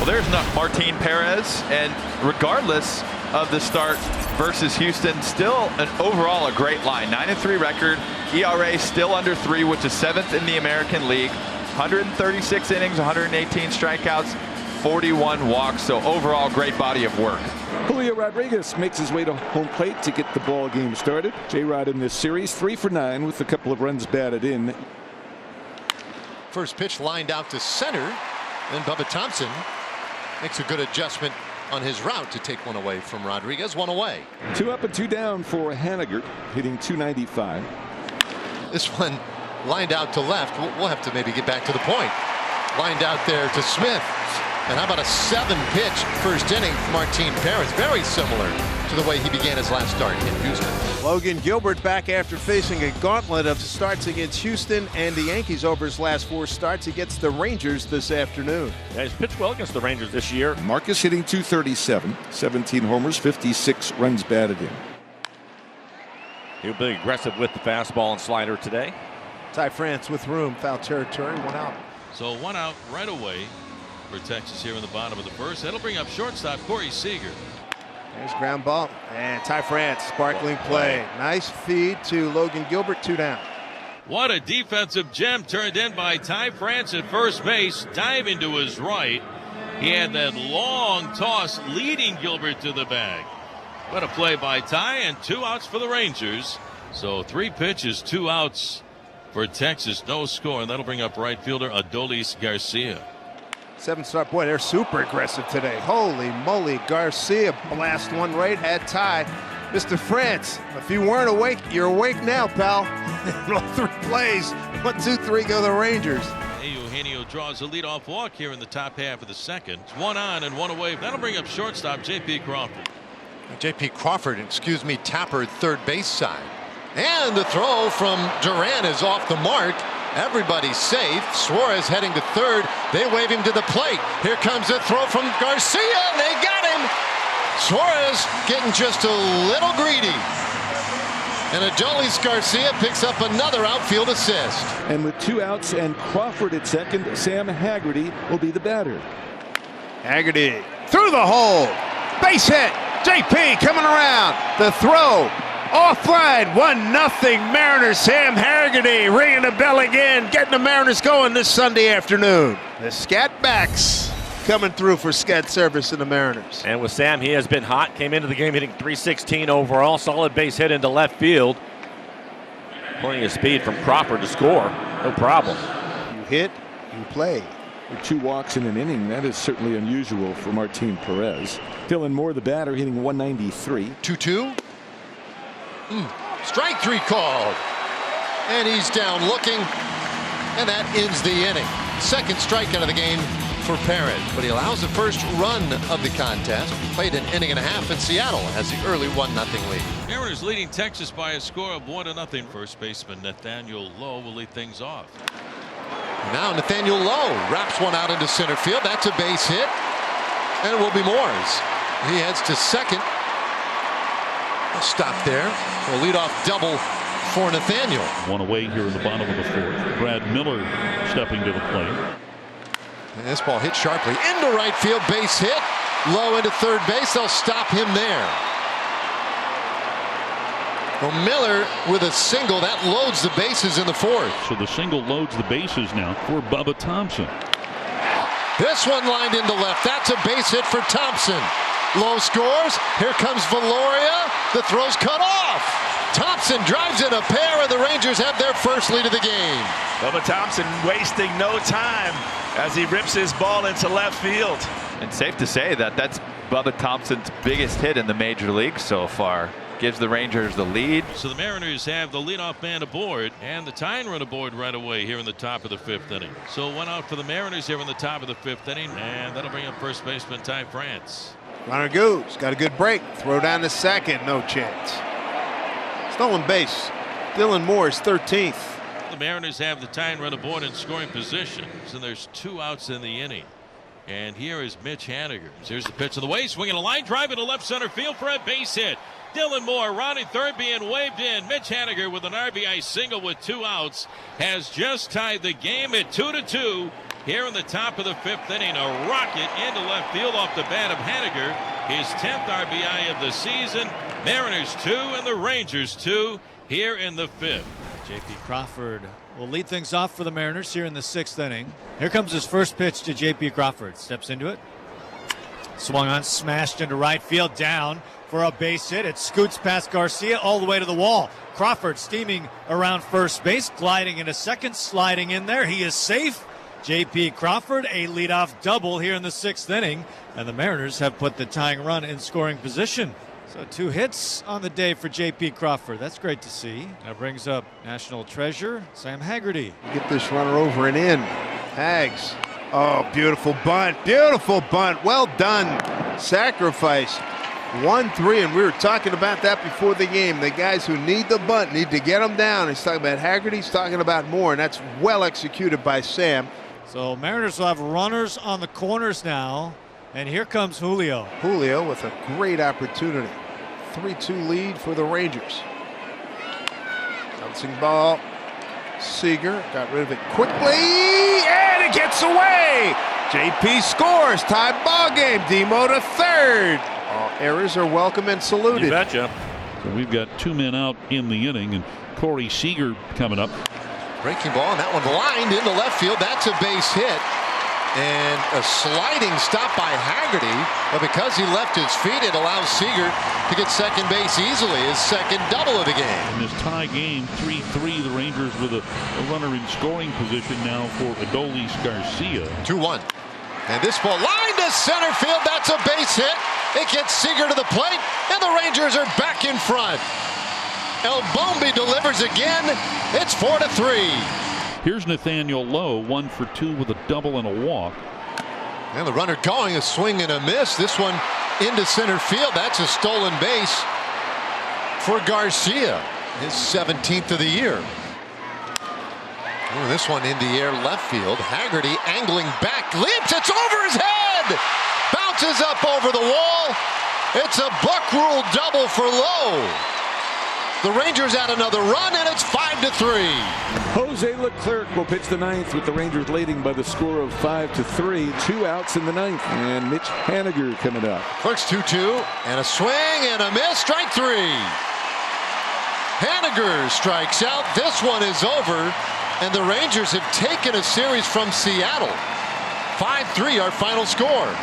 Well, there's not Martin Perez, and regardless of the start versus Houston, still an overall a great line. 9-3 record, ERA still under 3, which is 7th in the American League. 136 innings, 118 strikeouts, 41 walks. So overall, great body of work. Julio Rodriguez makes his way to home plate to get the ball game started. J-Rod in this series 3 for 9 with a couple of runs batted in. First pitch lined out to center. Then Bubba Thompson makes a good adjustment on his route to take one away from Rodriguez. 1 away. 2 up and 2 down for Haniger, hitting .295. This one lined out to left. We'll have to maybe get back to the point. Lined out there to Smith. And how about a 7-pitch first inning from Martin Perez? Very similar to the way he began his last start in Houston. Logan Gilbert back after facing a gauntlet of starts against Houston and the Yankees over his last 4 starts against the Rangers this afternoon. Yeah, he's pitched well against the Rangers this year. Marcus hitting .237, 17 homers, 56 runs batted in. He'll be aggressive with the fastball and slider today. Ty France with room, foul territory, 1 out. So 1 out right away for Texas here in the bottom of the first. That'll bring up shortstop Corey Seager. There's ground ball, and Ty France, sparkling play. Nice feed to Logan Gilbert, 2 down. What a defensive gem turned in by Ty France at first base, diving to his right. He had that long toss leading Gilbert to the bag. What a play by Ty, and 2 outs for the Rangers. So 3 pitches, 2 outs for Texas, no score, and that'll bring up right fielder Adolis Garcia. 7-start, boy, they're super aggressive today. Holy moly, Garcia blast one right at Ty. Mr. France, if you weren't awake, you're awake now, pal. All 3 plays, 1, 2, 3 go the Rangers. Eugenio draws a leadoff walk here in the top half of the second. It's 1 on and 1 away. That'll bring up shortstop J.P. Crawford. J.P. Crawford, Tapper, third base side. And the throw from Duran is off the mark. Everybody's safe. Suarez heading to third. They wave him to the plate. Here comes a throw from Garcia. They got him. Suarez getting just a little greedy. And Adolis Garcia picks up another outfield assist. And with 2 outs and Crawford at second, Sam Haggerty will be the batter. Haggerty through the hole. Base hit. JP coming around. The throw. Offline, 1-0 Mariners. Sam Haggerty ringing the bell again, getting the Mariners going this Sunday afternoon. The Scat backs coming through for Scat service in the Mariners. And with Sam, he has been hot. Came into the game hitting .316 overall. Solid base hit into left field. Plenty of speed from Crawford to score. No problem. You hit, you play. With 2 walks in an inning, that is certainly unusual for Martin Perez. Dylan Moore, the batter, hitting .193. 2-2. Strike 3 called. And he's down looking. And that ends the inning. Second strikeout of the game for Perez. But he allows the first run of the contest. Played an inning and a half in Seattle. Has the early 1-0 lead. Mariners leading Texas by a score of 1-0. First baseman Nathaniel Lowe will lead things off. Now Nathaniel Lowe wraps one out into center field. That's a base hit. And it will be Moore's. He heads to second. Stop there. A leadoff double for Nathaniel. 1 away here in the bottom of the 4th. Brad Miller stepping to the plate. And this ball hit sharply into right field. Base hit. Low into third base. They'll stop him there. Well, Miller with a single. That loads the bases in the 4th. So the single loads the bases now for Bubba Thompson. This one lined into left. That's a base hit for Thompson. Low scores. Here comes Valoria. The throw's cut off. Thompson drives in a pair, and the Rangers have their first lead of the game. Bubba Thompson wasting no time as he rips his ball into left field. And safe to say that that's Bubba Thompson's biggest hit in the major league so far. Gives the Rangers the lead. So the Mariners have the leadoff man aboard and the tying run aboard right away here in the top of the 5th inning. So 1 out for the Mariners here in the top of the 5th inning, and that'll bring up first baseman Ty France. Runner goes, got a good break. Throw down to second, no chance. Stolen base. Dylan Moore's 13th. The Mariners have the tying run aboard in scoring position, so there's 2 outs in the inning. And here is Mitch Haniger. Here's the pitch of the way, swinging a line drive into left center field for a base hit. Dylan Moore rounding third, being waved in. Mitch Haniger with an RBI single with 2 outs has just tied the game at 2-2. here in the top of the 5th inning. A rocket into left field off the bat of Haniger. His 10th RBI of the season. Mariners 2 and the Rangers 2 here in the 5th. J.P. Crawford will lead things off for the Mariners here in the 6th inning. Here comes his first pitch to J.P. Crawford. Steps into it. Swung on, smashed into right field, down for a base hit. It scoots past Garcia all the way to the wall. Crawford steaming around first base, gliding into second, sliding in there. He is safe. J.P. Crawford, a leadoff double here in the 6th inning. And the Mariners have put the tying run in scoring position. So 2 hits on the day for J.P. Crawford. That's great to see. That brings up national treasure, Sam Haggerty. Get this runner over and in. Hags. Oh, beautiful bunt. Beautiful bunt. Well done. Sacrifice. 1-3, and we were talking about that before the game. The guys who need the bunt need to get them down. He's talking about Haggerty. He's talking about Moore, and that's well executed by Sam. So Mariners will have runners on the corners now, and here comes Julio. Julio with a great opportunity. 3-2 lead for the Rangers. Bouncing ball. Seager got rid of it quickly, and it gets away. JP scores. Tie ball game. Demo to third. All errors are welcome and saluted. You betcha. So we've got 2 men out in the inning, and Corey Seager coming up. Breaking ball, and that one lined into left field. That's a base hit. And a sliding stop by Haggerty, but because he left his feet, it allows Seager to get second base easily, his second double of the game. In this tie game, 3-3, the Rangers with a runner in scoring position now for Adolis Garcia. 2-1. And this ball lined to center field. That's a base hit. It gets Seager to the plate, and the Rangers are back in front. El Bombi delivers again. It's 4-3. Here's Nathaniel Lowe, 1 for 2 with a double and a walk. And the runner going, a swing and a miss. This one into center field. That's a stolen base for Garcia, his 17th of the year. Ooh, this one in the air left field. Haggerty angling back, leaps, it's over his head! Bounces up over the wall. It's a Buck Rule double for Lowe. The Rangers add another run, and it's 5-3. Jose Leclerc will pitch the 9th with the Rangers leading by the score of 5-3. 2 outs in the 9th, and Mitch Haniger coming up. Clerk's 2-2, and a swing and a miss. Strike 3. Haniger strikes out. This one is over, and the Rangers have taken a series from Seattle. 5-3 our final score.